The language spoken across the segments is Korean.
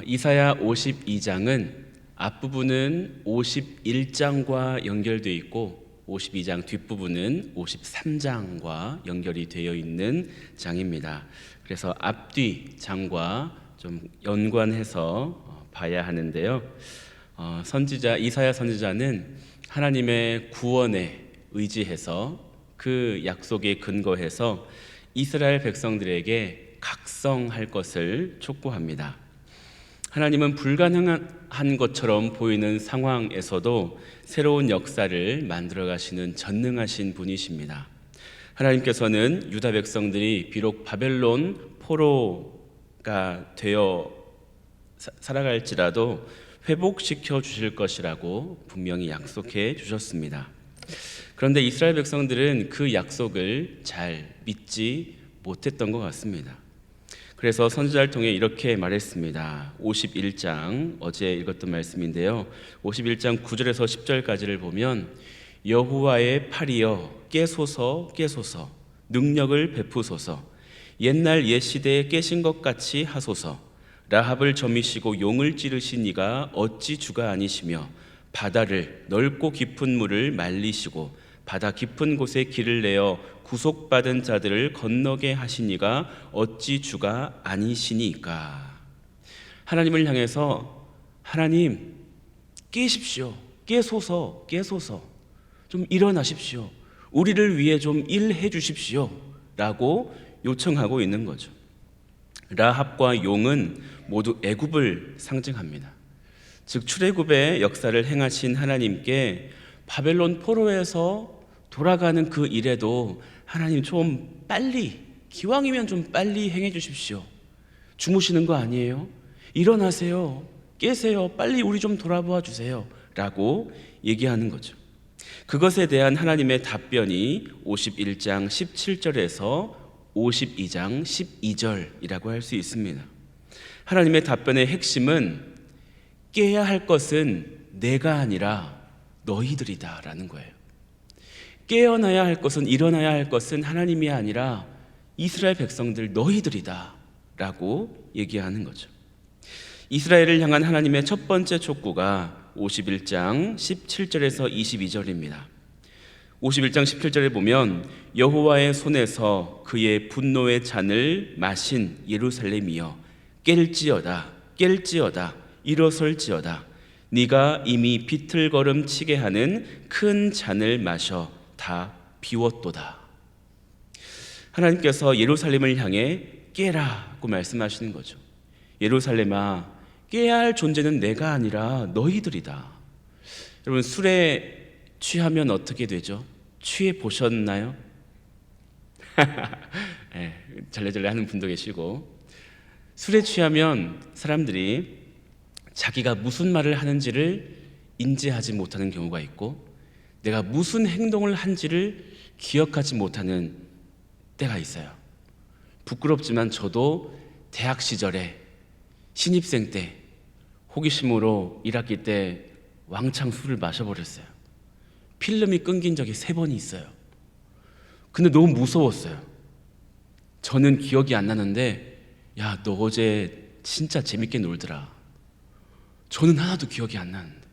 이사야 52장은 앞부분은 51장과 연결되어 있고 52장 뒷부분은 53장과 연결이 되어 있는 장입니다. 그래서 앞뒤 장과 좀 연관해서 봐야 하는데요. 이사야 선지자는 하나님의 구원에 의지해서 그 약속에 근거해서 이스라엘 백성들에게 각성할 것을 촉구합니다. 하나님은 불가능한 것처럼 보이는 상황에서도 새로운 역사를 만들어 가시는 전능하신 분이십니다. 하나님께서는 유다 백성들이 비록 바벨론 포로가 되어 살아갈지라도 회복시켜 주실 것이라고 분명히 약속해 주셨습니다. 그런데 이스라엘 백성들은 그 약속을 잘 믿지 못했던 것 같습니다. 그래서 선지자를 통해 이렇게 말했습니다. 51장 어제 읽었던 말씀인데요. 51장 9절에서 10절까지를 보면 여호와의 팔이여 깨소서 깨소서 능력을 베푸소서 옛날 옛 시대에 깨신 것 같이 하소서 라합을 점이시고 용을 찌르신 이가 어찌 주가 아니시며 바다를 넓고 깊은 물을 말리시고 바다 깊은 곳에 길을 내어 구속받은 자들을 건너게 하신 이가 어찌 주가 아니시니까. 하나님을 향해서 하나님 깨십시오. 깨소서 깨소서 좀 일어나십시오. 우리를 위해 좀 일해 주십시오 라고 요청하고 있는 거죠. 라합과 용은 모두 애굽을 상징합니다. 즉 출애굽의 역사를 행하신 하나님께 바벨론 포로에서 돌아가는 그 일에도 하나님 좀 빨리, 기왕이면 좀 빨리 행해 주십시오. 주무시는 거 아니에요? 일어나세요. 깨세요. 빨리 우리 좀 돌아보아 주세요 라고 얘기하는 거죠. 그것에 대한 하나님의 답변이 51장 17절에서 52장 12절이라고 할 수 있습니다. 하나님의 답변의 핵심은 깨야 할 것은 내가 아니라 너희들이다 라는 거예요. 깨어나야 할 것은, 일어나야 할 것은 하나님이 아니라 이스라엘 백성들 너희들이다 라고 얘기하는 거죠. 이스라엘을 향한 하나님의 첫 번째 촉구가 51장 17절에서 22절입니다. 51장 17절에 보면 여호와의 손에서 그의 분노의 잔을 마신 예루살렘이여 깰지어다 깰지어다 일어설지어다 네가 이미 비틀거름 치게 하는 큰 잔을 마셔 다 비웠도다. 하나님께서 예루살렘을 향해 깨라고 말씀하시는 거죠. 예루살렘아 깨야 할 존재는 내가 아니라 너희들이다. 여러분 술에 취하면 어떻게 되죠? 취해 보셨나요? 네, 절레절레 하는 분도 계시고 술에 취하면 사람들이 자기가 무슨 말을 하는지를 인지하지 못하는 경우가 있고 내가 무슨 행동을 한지를 기억하지 못하는 때가 있어요. 부끄럽지만 저도 대학 시절에 신입생 때 호기심으로 1학기 때 왕창 술을 마셔버렸어요. 필름이 끊긴 적이 3번이 있어요. 근데 너무 무서웠어요. 저는 기억이 안 나는데 야, 너 어제 진짜 재밌게 놀더라. 저는 하나도 기억이 안 나는데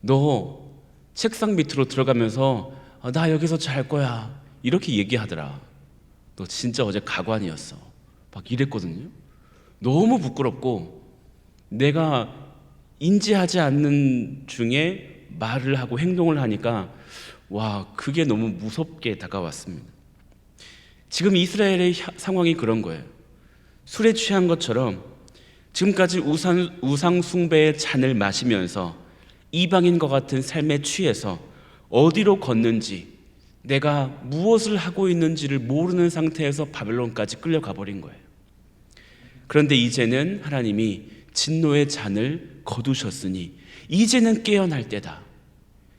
너 책상 밑으로 들어가면서 나 여기서 잘 거야 이렇게 얘기하더라. 너 진짜 어제 가관이었어 막 이랬거든요. 너무 부끄럽고 내가 인지하지 않는 중에 말을 하고 행동을 하니까 와, 그게 너무 무섭게 다가왔습니다. 지금 이스라엘의 상황이 그런 거예요. 술에 취한 것처럼 지금까지 우상 숭배의 잔을 마시면서 이방인과 같은 삶에 취해서 어디로 걷는지 내가 무엇을 하고 있는지를 모르는 상태에서 바벨론까지 끌려가 버린 거예요. 그런데 이제는 하나님이 진노의 잔을 거두셨으니 이제는 깨어날 때다.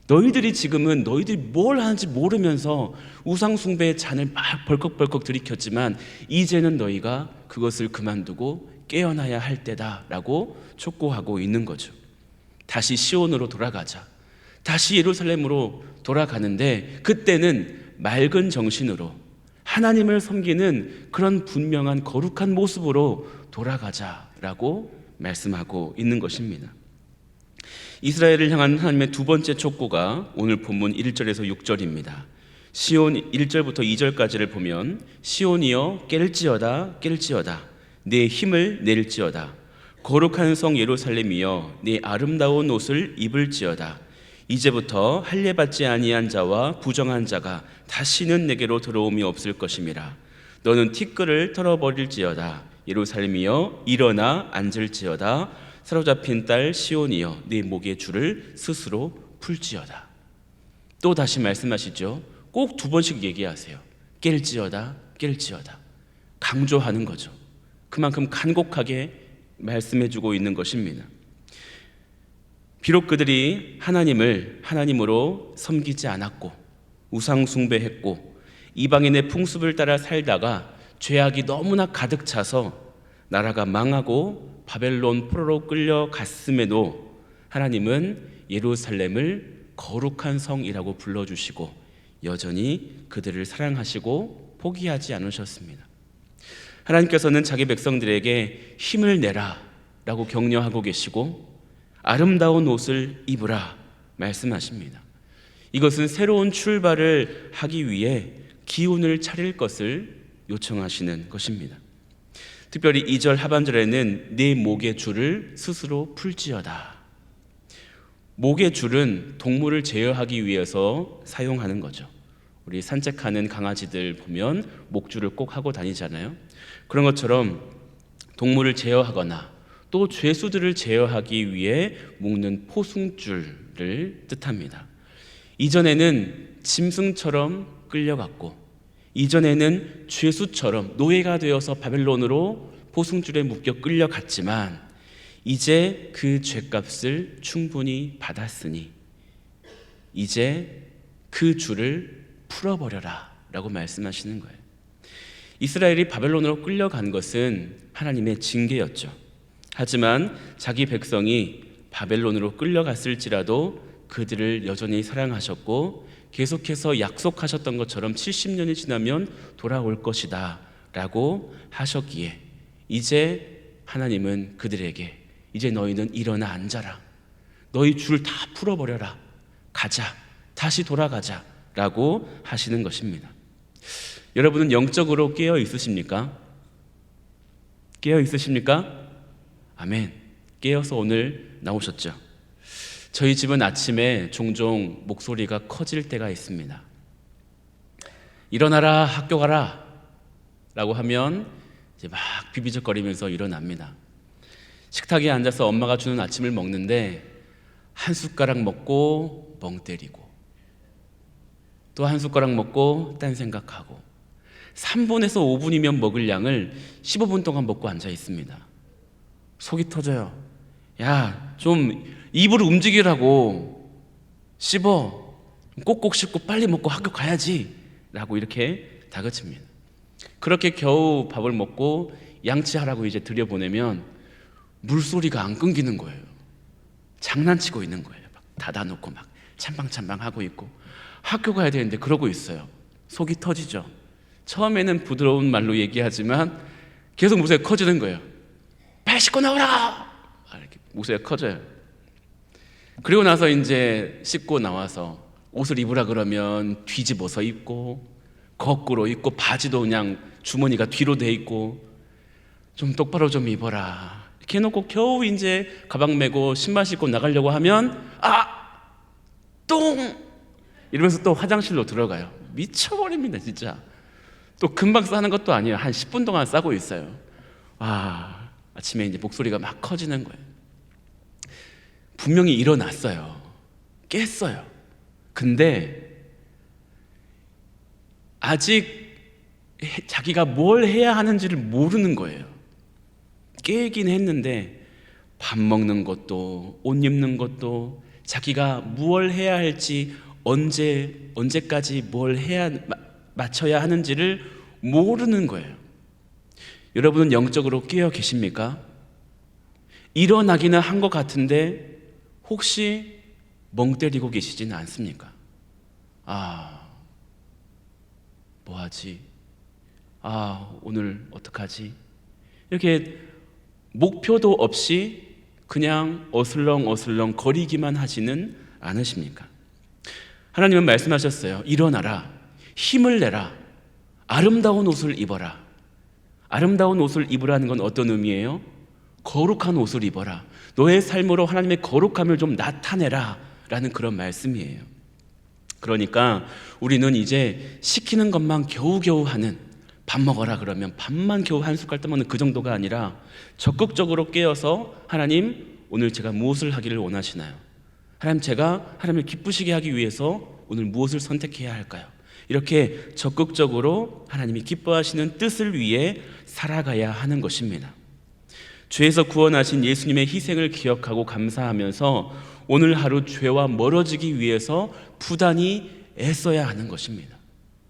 너희들이 지금은 너희들이 뭘 하는지 모르면서 우상 숭배의 잔을 막 벌컥벌컥 들이켰지만 이제는 너희가 그것을 그만두고 깨어나야 할 때다라고 촉구하고 있는 거죠. 다시 시온으로 돌아가자. 다시 예루살렘으로 돌아가는데 그때는 맑은 정신으로 하나님을 섬기는 그런 분명한 거룩한 모습으로 돌아가자라고 말씀하고 있는 것입니다. 이스라엘을 향한 하나님의 두 번째 촉구가 오늘 본문 1절에서 6절입니다. 시온 1절부터 2절까지를 보면 시온이여 깰지어다 깰지어다 내 힘을 낼지어다 거룩한 성 예루살렘이여 내 아름다운 옷을 입을지어다 이제부터 할례받지 아니한 자와 부정한 자가 다시는 내게로 들어옴이 없을 것임이라 너는 티끌을 털어버릴지어다 예루살렘이여 일어나 앉을지어다 사로잡힌 딸 시온이여 네 목의 줄을 스스로 풀지어다. 또 다시 말씀하시죠. 꼭 두 번씩 얘기하세요. 깰지어다 깰지어다 강조하는 거죠. 그만큼 간곡하게 말씀해주고 있는 것입니다. 비록 그들이 하나님을 하나님으로 섬기지 않았고 우상 숭배했고 이방인의 풍습을 따라 살다가 죄악이 너무나 가득 차서 나라가 망하고 바벨론 포로로 끌려갔음에도 하나님은 예루살렘을 거룩한 성이라고 불러주시고 여전히 그들을 사랑하시고 포기하지 않으셨습니다. 하나님께서는 자기 백성들에게 힘을 내라 라고 격려하고 계시고 아름다운 옷을 입으라 말씀하십니다. 이것은 새로운 출발을 하기 위해 기운을 차릴 것을 요청하시는 것입니다. 특별히 2절 하반절에는 내 목의 줄을 스스로 풀지어다. 목의 줄은 동물을 제어하기 위해서 사용하는 거죠. 우리 산책하는 강아지들 보면 목줄을 꼭 하고 다니잖아요. 그런 것처럼 동물을 제어하거나 또 죄수들을 제어하기 위해 묶는 포승줄을 뜻합니다. 이전에는 짐승처럼 끌려갔고 이전에는 죄수처럼 노예가 되어서 바벨론으로 포승줄에 묶여 끌려갔지만 이제 그 죄값을 충분히 받았으니 이제 그 줄을 풀어버려라 라고 말씀하시는 거예요. 이스라엘이 바벨론으로 끌려간 것은 하나님의 징계였죠. 하지만 자기 백성이 바벨론으로 끌려갔을지라도 그들을 여전히 사랑하셨고 계속해서 약속하셨던 것처럼 70년이 지나면 돌아올 것이다 라고 하셨기에 이제 하나님은 그들에게 이제 너희는 일어나 앉아라. 너희 줄 다 풀어버려라. 가자. 다시 돌아가자 라고 하시는 것입니다. 여러분은 영적으로 깨어 있으십니까? 깨어 있으십니까? 아멘. 깨어서 오늘 나오셨죠? 저희 집은 아침에 종종 목소리가 커질 때가 있습니다. 일어나라, 학교 가라 라고 하면 이제 막 비비적거리면서 일어납니다. 식탁에 앉아서 엄마가 주는 아침을 먹는데 한 숟가락 먹고 멍 때리고 또 한 숟가락 먹고 딴 생각하고 3분에서 5분이면 먹을 양을 15분 동안 먹고 앉아 있습니다. 속이 터져요. 야, 좀 입을 움직이라고. 씹어. 꼭꼭 씹고 빨리 먹고 학교 가야지 라고 이렇게 다그칩니다. 그렇게 겨우 밥을 먹고 양치하라고 이제 들여보내면 물소리가 안 끊기는 거예요. 장난치고 있는 거예요. 막 닫아놓고 막 찬방찬방 하고 있고 학교 가야 되는데 그러고 있어요. 속이 터지죠. 처음에는 부드러운 말로 얘기하지만 계속 목소리가 커지는 거예요. 빨리 씻고 나오라! 이렇게 목소리가 커져요. 그리고 나서 이제 씻고 나와서 옷을 입으라 그러면 뒤집어서 입고 거꾸로 입고 바지도 그냥 주머니가 뒤로 돼 있고 좀 똑바로 좀 입어라 이렇게 해놓고 겨우 이제 가방 메고 신발 신고 나가려고 하면 똥! 이러면서 또 화장실로 들어가요. 미쳐버립니다 진짜. 또 금방 싸는 것도 아니에요. 한 10분 동안 싸고 있어요. 와, 아침에 이제 목소리가 막 커지는 거예요. 분명히 일어났어요. 깼어요. 근데 아직 자기가 뭘 해야 하는지를 모르는 거예요. 깨긴 했는데 밥 먹는 것도 옷 입는 것도 자기가 무엇을 해야 할지 언제까지 뭘 해야 맞춰야 하는지를 모르는 거예요. 여러분은 영적으로 깨어 계십니까? 일어나기는 한 것 같은데 혹시 멍 때리고 계시지는 않습니까? 뭐하지? 오늘 어떡하지? 이렇게 목표도 없이 그냥 어슬렁어슬렁 거리기만 하지는 않으십니까? 하나님은 말씀하셨어요. 일어나라, 힘을 내라, 아름다운 옷을 입어라. 아름다운 옷을 입으라는 건 어떤 의미예요? 거룩한 옷을 입어라. 너의 삶으로 하나님의 거룩함을 좀 나타내라 라는 그런 말씀이에요. 그러니까 우리는 이제 시키는 것만 겨우겨우 하는, 밥 먹어라 그러면 밥만 겨우 한 숟갈 떠먹는 그 정도가 아니라 적극적으로 깨어서 하나님, 오늘 제가 무엇을 하기를 원하시나요? 하나님, 제가 하나님을 기쁘시게 하기 위해서 오늘 무엇을 선택해야 할까요? 이렇게 적극적으로 하나님이 기뻐하시는 뜻을 위해 살아가야 하는 것입니다. 죄에서 구원하신 예수님의 희생을 기억하고 감사하면서 오늘 하루 죄와 멀어지기 위해서 부단히 애써야 하는 것입니다.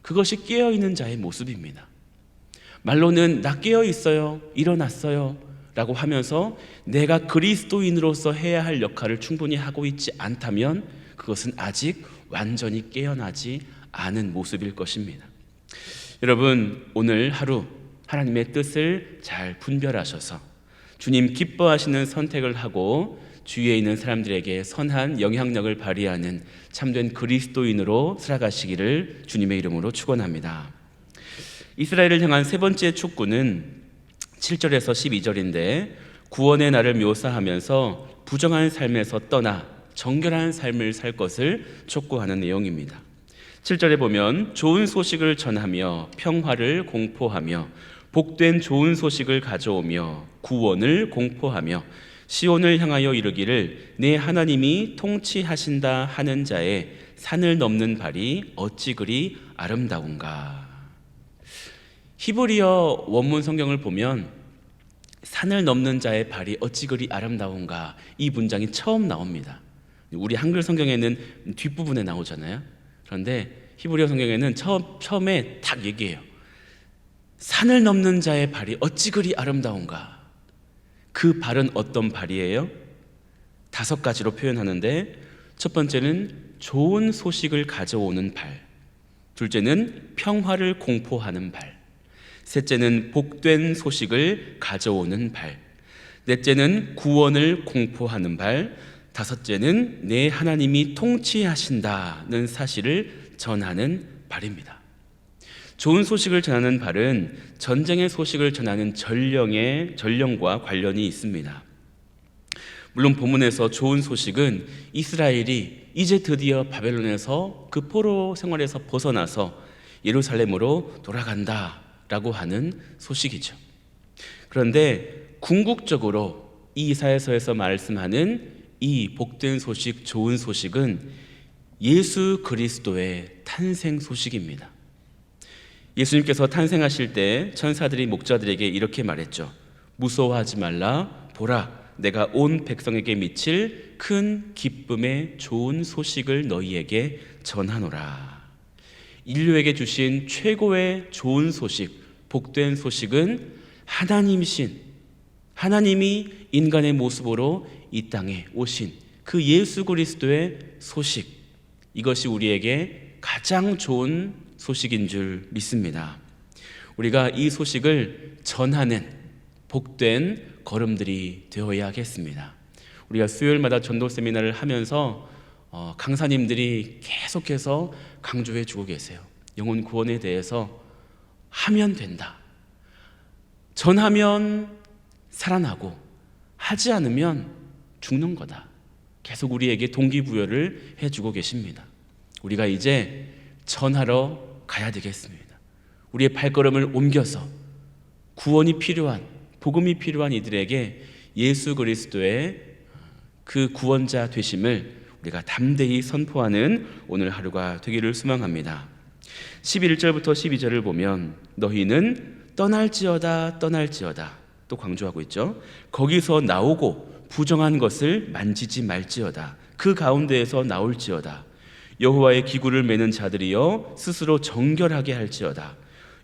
그것이 깨어있는 자의 모습입니다. 말로는 나 깨어있어요, 일어났어요 라고 하면서 내가 그리스도인으로서 해야 할 역할을 충분히 하고 있지 않다면 그것은 아직 완전히 깨어나지 않은 모습일 것입니다. 여러분, 오늘 하루 하나님의 뜻을 잘 분별하셔서 주님 기뻐하시는 선택을 하고 주위에 있는 사람들에게 선한 영향력을 발휘하는 참된 그리스도인으로 살아가시기를 주님의 이름으로 축원합니다. 이스라엘을 향한 세 번째 촉구는 7절에서 12절인데 구원의 날을 묘사하면서 부정한 삶에서 떠나 정결한 삶을 살 것을 촉구하는 내용입니다. 7절에 보면 좋은 소식을 전하며 평화를 공포하며 복된 좋은 소식을 가져오며 구원을 공포하며 시온을 향하여 이르기를 내 하나님이 통치하신다 하는 자의 산을 넘는 발이 어찌 그리 아름다운가. 히브리어 원문 성경을 보면 산을 넘는 자의 발이 어찌 그리 아름다운가, 이 문장이 처음 나옵니다. 우리 한글 성경에는 뒷부분에 나오잖아요. 그런데 히브리어 성경에는 처음에 딱 얘기해요. 산을 넘는 자의 발이 어찌 그리 아름다운가. 그 발은 어떤 발이에요? 5가지로 표현하는데, 첫 번째는 좋은 소식을 가져오는 발, 둘째는 평화를 공포하는 발, 셋째는 복된 소식을 가져오는 발, 넷째는 구원을 공포하는 발, 다섯째는 내 하나님이 통치하신다는 사실을 전하는 발입니다. 좋은 소식을 전하는 발은 전쟁의 소식을 전하는 전령과 관련이 있습니다. 물론 본문에서 좋은 소식은 이스라엘이 이제 드디어 바벨론에서 그 포로 생활에서 벗어나서 예루살렘으로 돌아간다라고 하는 소식이죠. 그런데 궁극적으로 이 이사야서에서 말씀하는 이 복된 소식, 좋은 소식은 예수 그리스도의 탄생 소식입니다. 예수님께서 탄생하실 때 천사들이 목자들에게 이렇게 말했죠. 무서워하지 말라, 보라, 내가 온 백성에게 미칠 큰 기쁨의 좋은 소식을 너희에게 전하노라. 인류에게 주신 최고의 좋은 소식, 복된 소식은 하나님이신, 하나님이 인간의 모습으로 이 땅에 오신 그 예수 그리스도의 소식, 이것이 우리에게 가장 좋은 소식인 줄 믿습니다. 우리가 이 소식을 전하는 복된 걸음들이 되어야겠습니다. 우리가 수요일마다 전도 세미나를 하면서 강사님들이 계속해서 강조해 주고 계세요. 영혼 구원에 대해서 하면 된다. 전하면 살아나고 하지 않으면 죽는 거다. 계속 우리에게 동기부여를 해주고 계십니다. 우리가 이제 전하러 가야 되겠습니다. 우리의 발걸음을 옮겨서 구원이 필요한, 복음이 필요한 이들에게 예수 그리스도의 그 구원자 되심을 우리가 담대히 선포하는 오늘 하루가 되기를 소망합니다. 11절부터 12절을 보면 너희는 떠날지어다 떠날지어다 또 강조하고 있죠. 거기서 나오고 부정한 것을 만지지 말지어다. 그 가운데에서 나올지어다. 여호와의 기구를 매는 자들이여 스스로 정결하게 할지어다.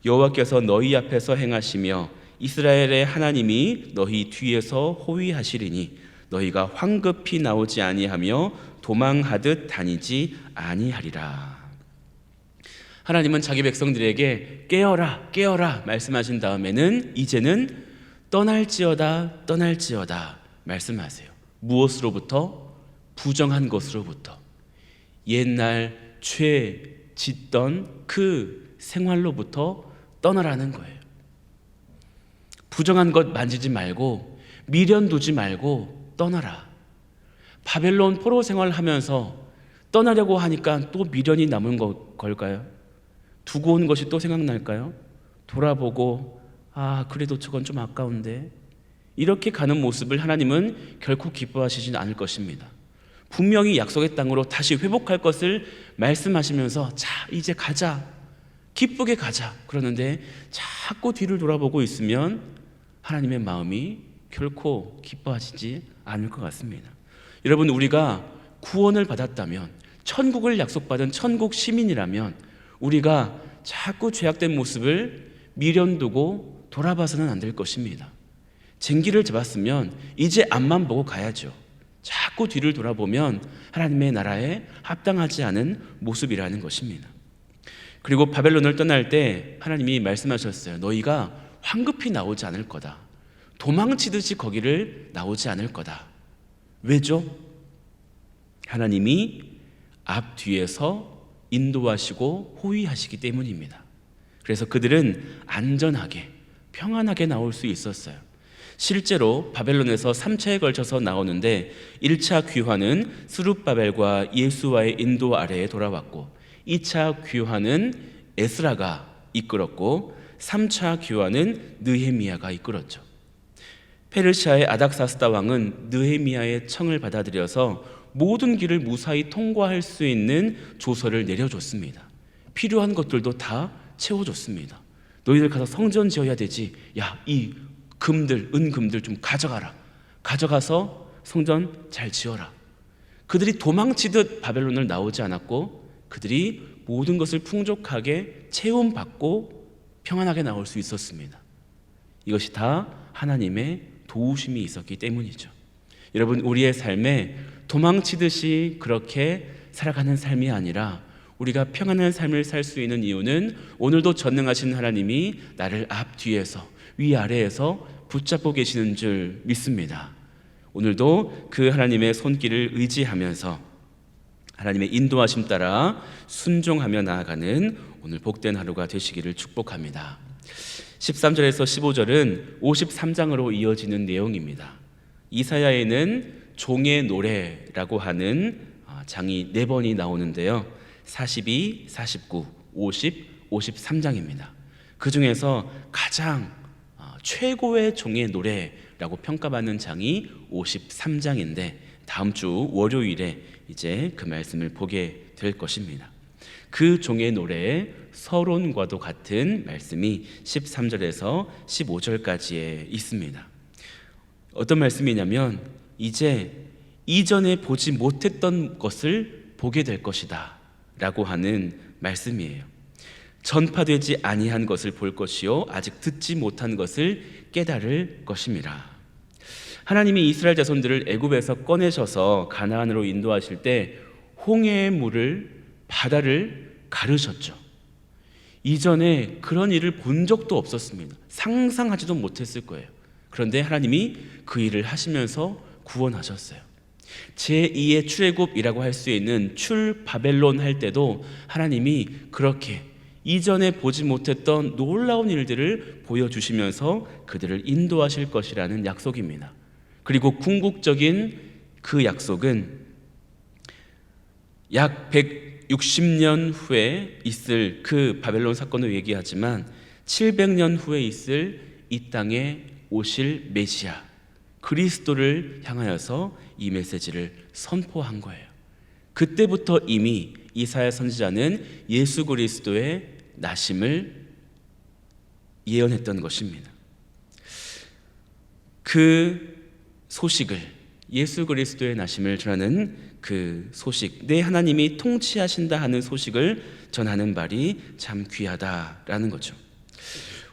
여호와께서 너희 앞에서 행하시며 이스라엘의 하나님이 너희 뒤에서 호위하시리니 너희가 황급히 나오지 아니하며 도망하듯 다니지 아니하리라. 하나님은 자기 백성들에게 깨어라 깨어라 말씀하신 다음에는 이제는 떠날지어다 떠날지어다 말씀하세요. 무엇으로부터? 부정한 것으로부터. 옛날 죄 짓던 그 생활로부터 떠나라는 거예요. 부정한 것 만지지 말고 미련 두지 말고 떠나라. 바벨론 포로 생활하면서 떠나려고 하니까 또 미련이 남은 걸까요? 두고 온 것이 또 생각날까요? 돌아보고 그래도 저건 좀 아까운데, 이렇게 가는 모습을 하나님은 결코 기뻐하시진 않을 것입니다. 분명히 약속의 땅으로 다시 회복할 것을 말씀하시면서 자 이제 가자, 기쁘게 가자 그러는데 자꾸 뒤를 돌아보고 있으면 하나님의 마음이 결코 기뻐하시지 않을 것 같습니다. 여러분, 우리가 구원을 받았다면, 천국을 약속받은 천국 시민이라면 우리가 자꾸 죄악된 모습을 미련 두고 돌아봐서는 안 될 것입니다. 쟁기를 잡았으면 이제 앞만 보고 가야죠. 자꾸 뒤를 돌아보면 하나님의 나라에 합당하지 않은 모습이라는 것입니다. 그리고 바벨론을 떠날 때 하나님이 말씀하셨어요. 너희가 황급히 나오지 않을 거다. 도망치듯이 거기를 나오지 않을 거다. 왜죠? 하나님이 앞뒤에서 인도하시고 호위하시기 때문입니다. 그래서 그들은 안전하게 평안하게 나올 수 있었어요. 실제로 바벨론에서 3차에 걸쳐서 나오는데 1차 귀환은 스룹바벨과 예수와의 인도 아래에 돌아왔고, 2차 귀환은 에스라가 이끌었고, 3차 귀환은 느헤미야가 이끌었죠. 페르시아의 아닥사스다 왕은 느헤미야의 청을 받아들여서 모든 길을 무사히 통과할 수 있는 조서를 내려줬습니다. 필요한 것들도 다 채워줬습니다. 너희들 가서 성전 지어야 되지. 야, 이 금들, 은금들 좀 가져가라. 가져가서 성전 잘 지어라. 그들이 도망치듯 바벨론을 나오지 않았고, 그들이 모든 것을 풍족하게 채움받고 평안하게 나올 수 있었습니다. 이것이 다 하나님의 도우심이 있었기 때문이죠. 여러분, 우리의 삶에 도망치듯이 그렇게 살아가는 삶이 아니라 우리가 평안한 삶을 살 수 있는 이유는 오늘도 전능하신 하나님이 나를 앞뒤에서 위아래에서 붙잡고 계시는 줄 믿습니다. 오늘도 그 하나님의 손길을 의지하면서 하나님의 인도하심 따라 순종하며 나아가는 오늘 복된 하루가 되시기를 축복합니다. 13절에서 15절은 53장으로 이어지는 내용입니다. 이사야에는 종의 노래라고 하는 장이 4번이 나오는데요. 42, 49, 50, 53장입니다. 그 중에서 가장 최고의 종의 노래라고 평가받는 장이 53장인데 다음 주 월요일에 이제 그 말씀을 보게 될 것입니다. 그 종의 노래의 서론과도 같은 말씀이 13절에서 15절까지에 있습니다. 어떤 말씀이냐면 이제 이전에 보지 못했던 것을 보게 될 것이다 라고 하는 말씀이에요. 전파되지 아니한 것을 볼 것이요 아직 듣지 못한 것을 깨달을 것입니다. 하나님이 이스라엘 자손들을 애굽에서 꺼내셔서 가나안으로 인도하실 때 홍해의 물을, 바다를 가르셨죠. 이전에 그런 일을 본 적도 없었습니다. 상상하지도 못했을 거예요. 그런데 하나님이 그 일을 하시면서 구원하셨어요. 제2의 출애굽이라고 할 수 있는 출바벨론 할 때도 하나님이 그렇게 이전에 보지 못했던 놀라운 일들을 보여주시면서 그들을 인도하실 것이라는 약속입니다. 그리고 궁극적인 그 약속은 약 160년 후에 있을 그 바벨론 사건을 얘기하지만 700년 후에 있을 이 땅에 오실 메시아 그리스도를 향하여서 이 메시지를 선포한 거예요. 그때부터 이미 이사야 선지자는 예수 그리스도의 나심을 예언했던 것입니다. 그 소식을, 예수 그리스도의 나심을 전하는 그 소식, 내 하나님이 통치하신다 하는 소식을 전하는 말이 참 귀하다라는 거죠.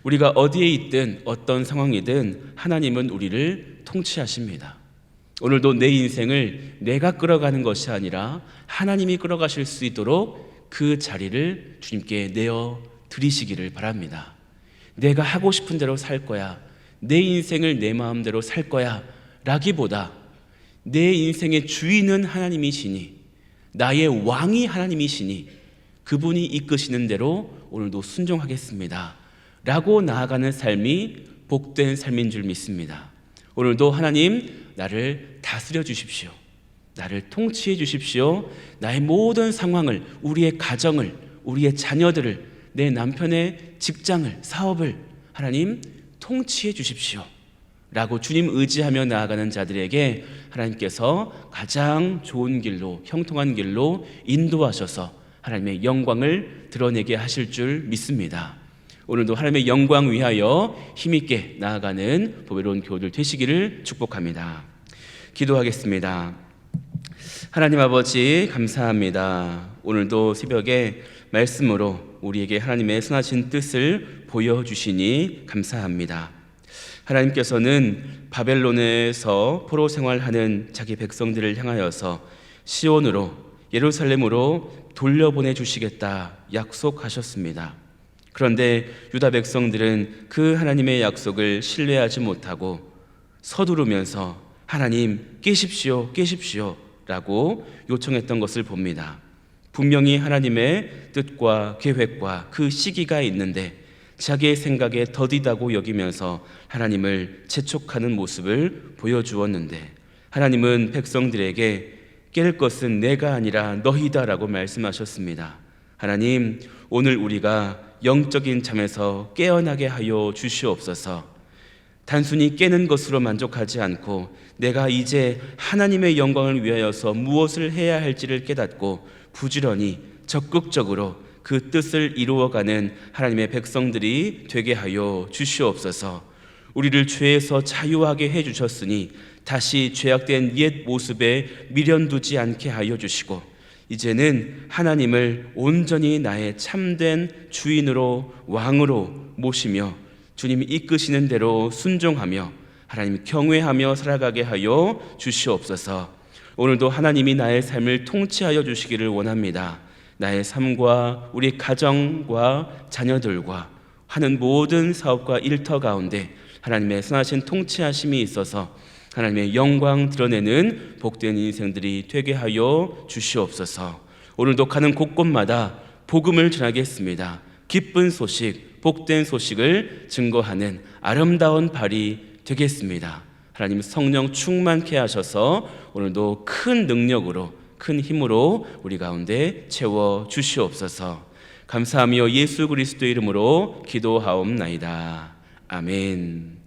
우리가 어디에 있든 어떤 상황이든 하나님은 우리를 통치하십니다. 오늘도 내 인생을 내가 끌어가는 것이 아니라 하나님이 끌어가실 수 있도록 그 자리를 주님께 내어 드리시기를 바랍니다. 내가 하고 싶은 대로 살 거야. 내 인생을 내 마음대로 살 거야 라기보다 내 인생의 주인은 하나님이시니 나의 왕이 하나님이시니 그분이 이끄시는 대로 오늘도 순종하겠습니다 라고 나아가는 삶이 복된 삶인 줄 믿습니다. 오늘도 하나님 나를 다스려 주십시오. 나를 통치해 주십시오. 나의 모든 상황을, 우리의 가정을, 우리의 자녀들을, 내 남편의 직장을, 사업을 하나님 통치해 주십시오 라고 주님 의지하며 나아가는 자들에게 하나님께서 가장 좋은 길로, 형통한 길로 인도하셔서 하나님의 영광을 드러내게 하실 줄 믿습니다. 오늘도 하나님의 영광 위하여 힘있게 나아가는 보배로운 교우들 되시기를 축복합니다. 기도하겠습니다. 하나님 아버지 감사합니다. 오늘도 새벽에 말씀으로 우리에게 하나님의 선하신 뜻을 보여주시니 감사합니다. 하나님께서는 바벨론에서 포로 생활하는 자기 백성들을 향하여서 시온으로, 예루살렘으로 돌려보내 주시겠다 약속하셨습니다. 그런데 유다 백성들은 그 하나님의 약속을 신뢰하지 못하고 서두르면서 하나님 깨십시오, 깨십시오 라고 요청했던 것을 봅니다. 분명히 하나님의 뜻과 계획과 그 시기가 있는데 자기의 생각에 더디다고 여기면서 하나님을 재촉하는 모습을 보여주었는데 하나님은 백성들에게 깰 것은 내가 아니라 너희다라고 말씀하셨습니다. 하나님, 오늘 우리가 영적인 잠에서 깨어나게 하여 주시옵소서. 단순히 깨는 것으로 만족하지 않고 내가 이제 하나님의 영광을 위하여서 무엇을 해야 할지를 깨닫고 부지런히 적극적으로 그 뜻을 이루어가는 하나님의 백성들이 되게 하여 주시옵소서. 우리를 죄에서 자유하게 해주셨으니 다시 죄악된 옛 모습에 미련두지 않게 하여 주시고 이제는 하나님을 온전히 나의 참된 주인으로 왕으로 모시며 주님이 이끄시는 대로 순종하며 하나님 경외하며 살아가게 하여 주시옵소서. 오늘도 하나님이 나의 삶을 통치하여 주시기를 원합니다. 나의 삶과 우리 가정과 자녀들과 하는 모든 사업과 일터 가운데 하나님의 선하신 통치하심이 있어서 하나님의 영광 드러내는 복된 인생들이 되게 하여 주시옵소서. 오늘도 가는 곳곳마다 복음을 전하겠습니다. 기쁜 소식, 복된 소식을 증거하는 아름다운 발이 되겠습니다. 하나님 성령 충만케 하셔서 오늘도 큰 능력으로, 큰 힘으로 우리 가운데 채워 주시옵소서. 감사하며 예수 그리스도의 이름으로 기도하옵나이다. 아멘.